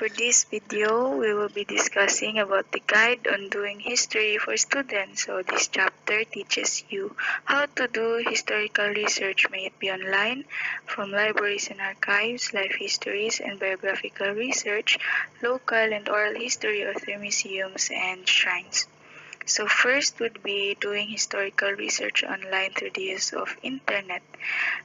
For this video, we will be discussing about the guide on doing history for students. So this chapter teaches you how to do historical research, may it be online, from libraries and archives, life histories and biographical research, local and oral history or through museums and shrines. So first would be doing historical research online through the use of internet.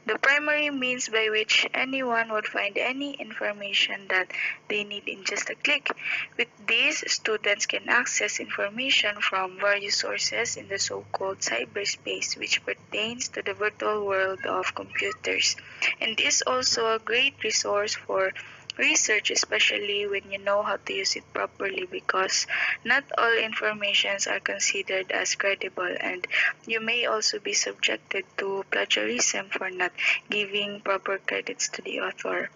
The primary means by which anyone would find any information that they need in just a click. With this, students can access information from various sources in the so-called cyberspace, which pertains to the virtual world of computers, and is also a great resource for research, especially when you know how to use it properly, because not all informations are considered as credible, and you may also be subjected to plagiarism for not giving proper credits to the author.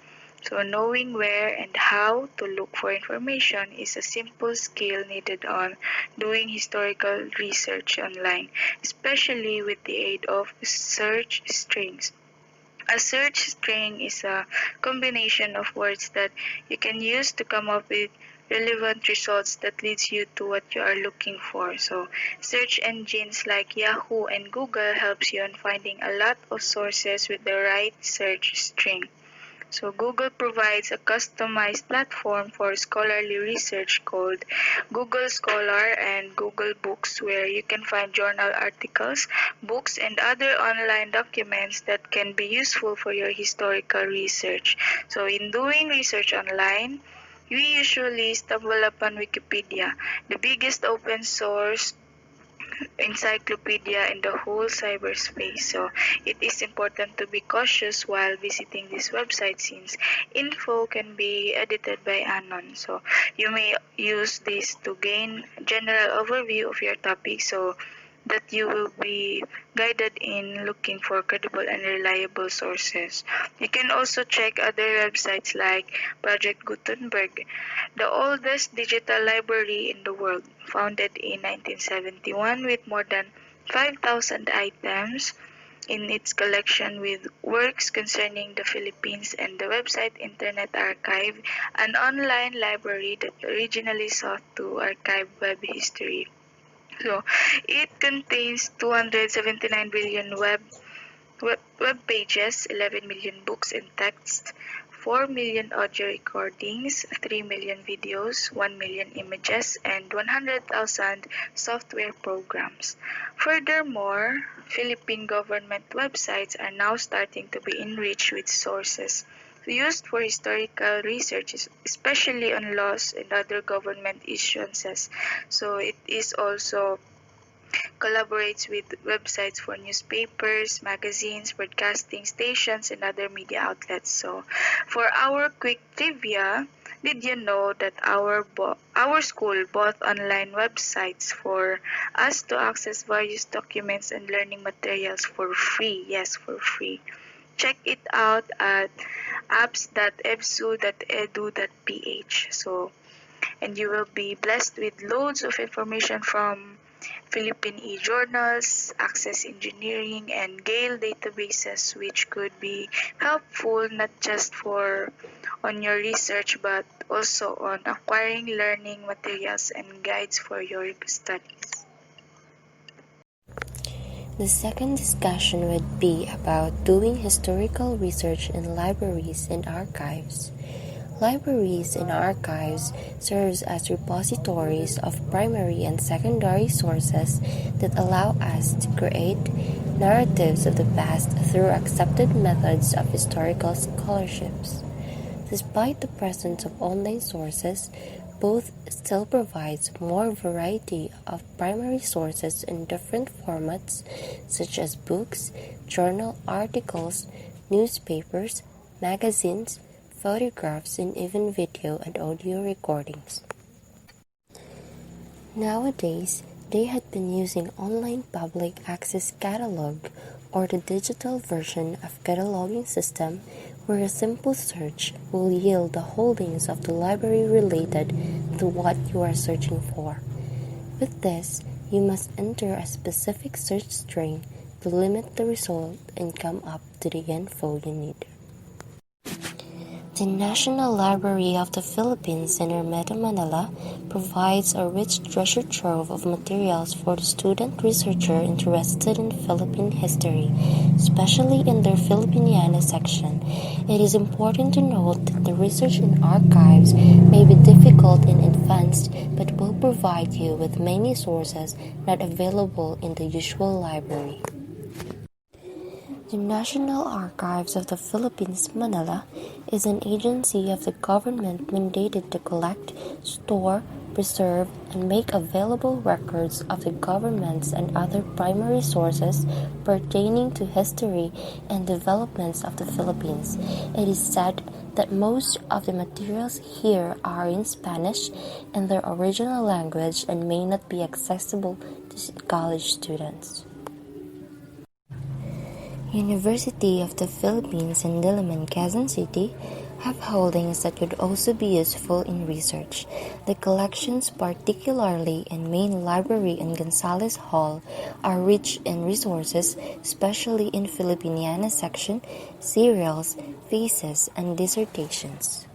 So knowing where and how to look for information is a simple skill needed on doing historical research online, especially with the aid of search strings. A search string is a combination of words that you can use to come up with relevant results that leads you to what you are looking for. So search engines like Yahoo and Google helps you in finding a lot of sources with the right search string. So Google provides a customized platform for scholarly research called Google Scholar and Google Books, where you can find journal articles, books, and other online documents that can be useful for your historical research. So in doing research online, we usually stumble upon Wikipedia, the biggest open source encyclopedia in the whole cyberspace. So it is important to be cautious while visiting this website, since info can be edited by Anon. So you may use this to gain general overview of your topic, so that you will be guided in looking for credible and reliable sources. You can also check other websites like Project Gutenberg, the oldest digital library in the world, founded in 1971 with more than 5,000 items in its collection with works concerning the Philippines, and the website Internet Archive, an online library that originally sought to archive web history. So it contains 279 billion web pages, 11 million books and texts, 4 million audio recordings, 3 million videos, 1 million images, and 100,000 software programs. Furthermore, Philippine government websites are now starting to be enriched with sources used for historical research, especially on laws and other government issuances. So it is also collaborates with websites for newspapers, magazines, broadcasting stations, and other media outlets. So, for our quick trivia, did you know that our school bought online websites for us to access various documents and learning materials for free? Yes, for free. Check it out at apps.ebsu.edu.ph. So, and you will be blessed with loads of information from Philippine e-journals, Access Engineering, and Gale databases, which could be helpful not just for on your research but also on acquiring learning materials and guides for your studies. The second discussion would be about doing historical research in libraries and archives. Libraries and archives serves as repositories of primary and secondary sources that allow us to create narratives of the past through accepted methods of historical scholarships. Despite the presence of online sources, both still provides more variety of primary sources in different formats such as books, journal articles, newspapers, magazines, photographs, and even video and audio recordings. Nowadays, they had been using online public access catalog, or the digital version of cataloging system, where a simple search will yield the holdings of the library related to what you are searching for. With this, you must enter a specific search string to limit the result and come up to the info you need. The National Library of the Philippines in Ermita, Manila provides a rich treasure trove of materials for the student researcher interested in Philippine history, especially in their Filipiniana section. It is important to note that the research in archives may be difficult and advanced, but will provide you with many sources not available in the usual library. The National Archives of the Philippines, Manila, is an agency of the government mandated to collect, store, preserve, and make available records of the governments and other primary sources pertaining to history and developments of the Philippines. It is said that most of the materials here are in Spanish in their original language and may not be accessible to college students. University of the Philippines in Diliman, Quezon City have holdings that could also be useful in research. The collections, particularly in main library in Gonzales Hall, are rich in resources, especially in Filipiniana section, serials, theses, and dissertations.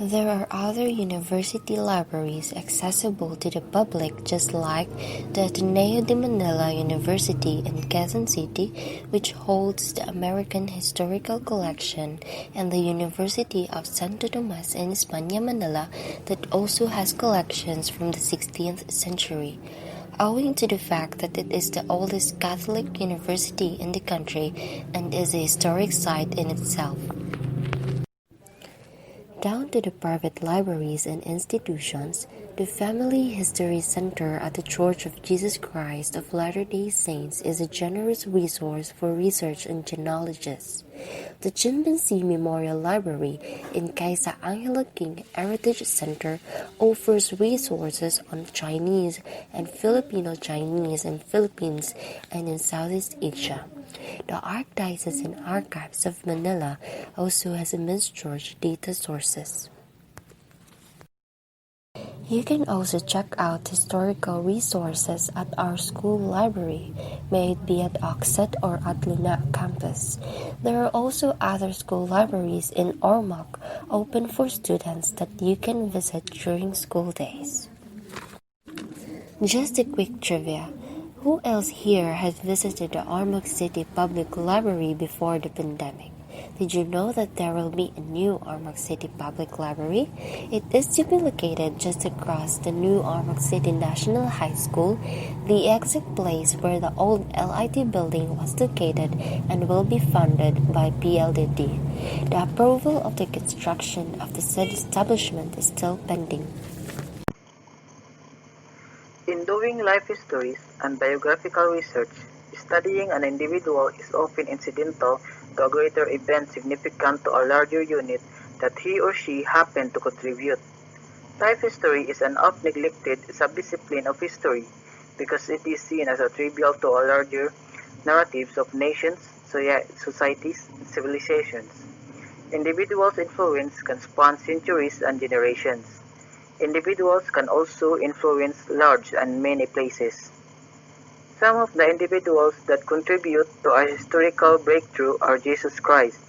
There are other university libraries accessible to the public, just like the Ateneo de Manila University in Quezon City, which holds the American Historical Collection, and the University of Santo Tomas in España, Manila, that also has collections from the 16th century. Owing to the fact that it is the oldest Catholic university in the country and is a historic site in itself. Down to the private libraries and institutions, the Family History Center at the Church of Jesus Christ of Latter-day Saints is a generous resource for research and genealogists. The Chimpanzee Memorial Library in Kaisa Angela King Heritage Center offers resources on Chinese and Filipino Chinese in Philippines and in Southeast Asia. The Archdiocesan Archives of Manila also has immense George data sources. You can also check out historical resources at our school library, may it be at Oxet or at Luna campus. There are also other school libraries in Ormoc open for students that you can visit during school days. Just a quick trivia. Who else here has visited the Ormoc City Public Library before the pandemic? Did you know that there will be a new Ormoc City Public Library? It is to be located just across the new Ormoc City National High School, the exact place where the old LIT building was located, and will be funded by PLDT. The approval of the construction of the said establishment is still pending. In doing life histories and biographical research, studying an individual is often incidental to a greater event significant to a larger unit that he or she happened to contribute. Life history is an oft-neglected subdiscipline of history because it is seen as a trivial to a larger narratives of nations, societies, and civilizations. Individuals' influence can span centuries and generations. Individuals can also influence large and many places. Some of the individuals that contribute to a historical breakthrough are Jesus Christ.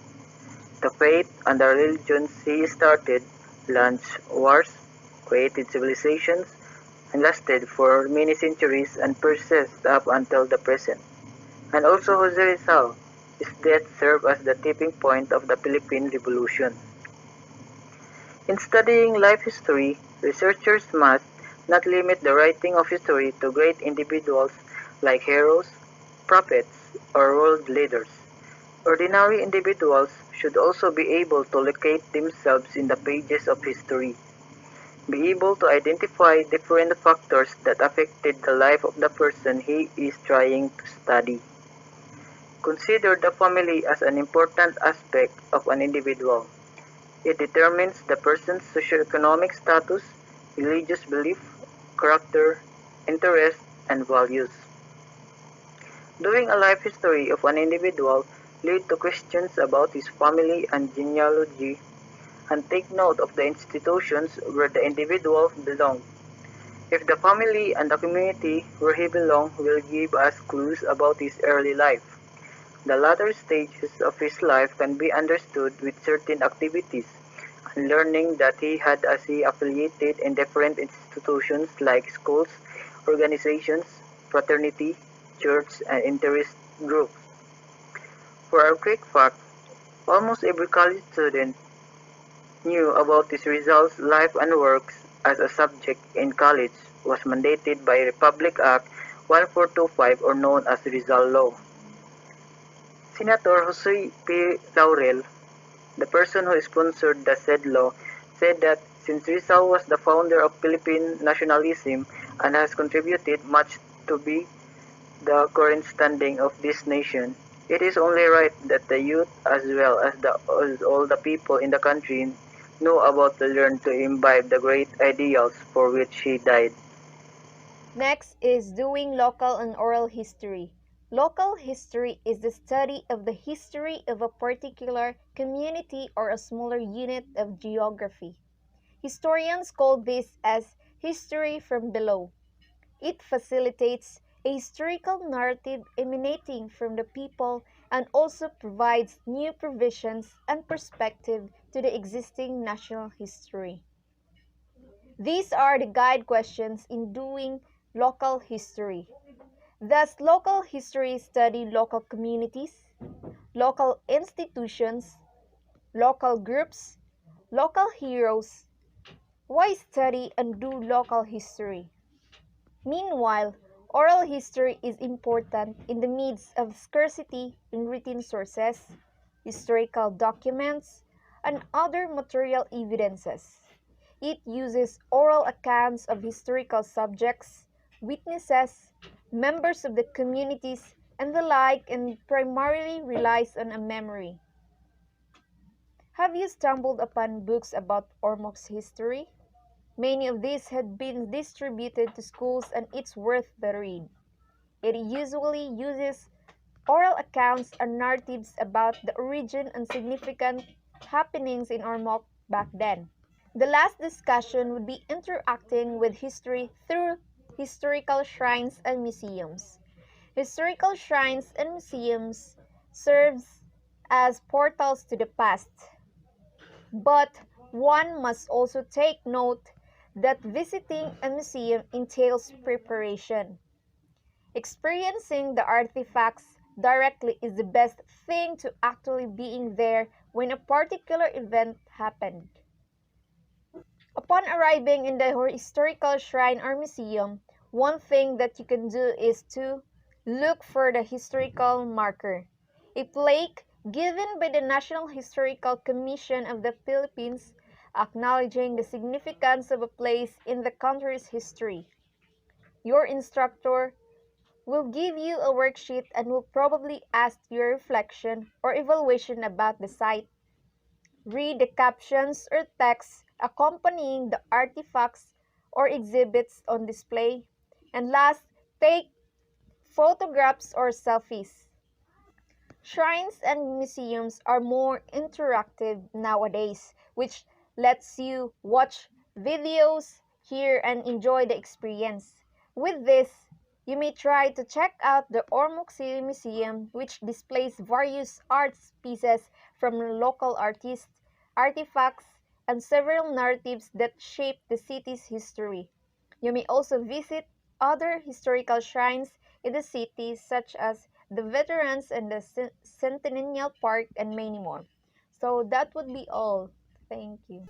The faith and the religions he started launched wars, created civilizations, and lasted for many centuries and persist up until the present. And also Jose Rizal, his death served as the tipping point of the Philippine Revolution. In studying life history, researchers must not limit the writing of history to great individuals like heroes, prophets, or world leaders. Ordinary individuals should also be able to locate themselves in the pages of history, be able to identify different factors that affected the life of the person he is trying to study. Consider the family as an important aspect of an individual. It determines the person's socioeconomic status, religious belief, character, interests, and values. Doing a life history of an individual leads to questions about his family and genealogy, and take note of the institutions where the individual belonged. If the family and the community where he belonged will give us clues about his early life, The latter stages of his life can be understood with certain activities, and learning that he had as he affiliated in different institutions like schools, organizations, fraternity, church, and interest groups. For a quick fact, almost every college student knew about his results, life, and works as a subject in college was mandated by Republic Act 1425 or known as Rizal Law. Senator Jose P. Laurel, the person who sponsored the said law, said that since Rizal was the founder of Philippine nationalism and has contributed much to be the current standing of this nation, it is only right that the youth as well as all the people in the country know about to learn to imbibe the great ideals for which he died. Next is doing local and oral history. Local history is the study of the history of a particular community or a smaller unit of geography. Historians call this as history from below. It facilitates a historical narrative emanating from the people and also provides new provisions and perspective to the existing national history. These are the guide questions in doing local history. Does local history study local communities, local institutions, local groups, local heroes? Why study and do local history? Meanwhile, oral history is important in the midst of scarcity in written sources, historical documents, and other material evidences. It uses oral accounts of historical subjects, witnesses, members of the communities, and the like, and primarily relies on a memory. Have you stumbled upon books about Ormoc's history? Many of these had been distributed to schools and it's worth the read. It usually uses oral accounts and narratives about the origin and significant happenings in Ormoc back then. The last discussion would be interacting with history through historical shrines and museums. Historical shrines and museums serves as portals to the past. But one must also take note that visiting a museum entails preparation. Experiencing the artifacts directly is the best thing to actually being there when a particular event happened. Upon arriving in the historical shrine or museum, one thing that you can do is to look for the historical marker. A plaque given by the National Historical Commission of the Philippines acknowledging the significance of a place in the country's history. Your instructor will give you a worksheet and will probably ask your reflection or evaluation about the site. Read the captions or text accompanying the artifacts or exhibits on display. And last, take photographs or selfies. Shrines and museums are more interactive nowadays, which lets you watch videos, hear, and enjoy the experience. With this, you may try to check out the Ormoc City Museum, which displays various art pieces from local artists, artifacts, and several narratives that shape the city's history. You may also visit other historical shrines in the city, such as the Veterans and the Centennial Park, and many more. So that would be all. Thank you.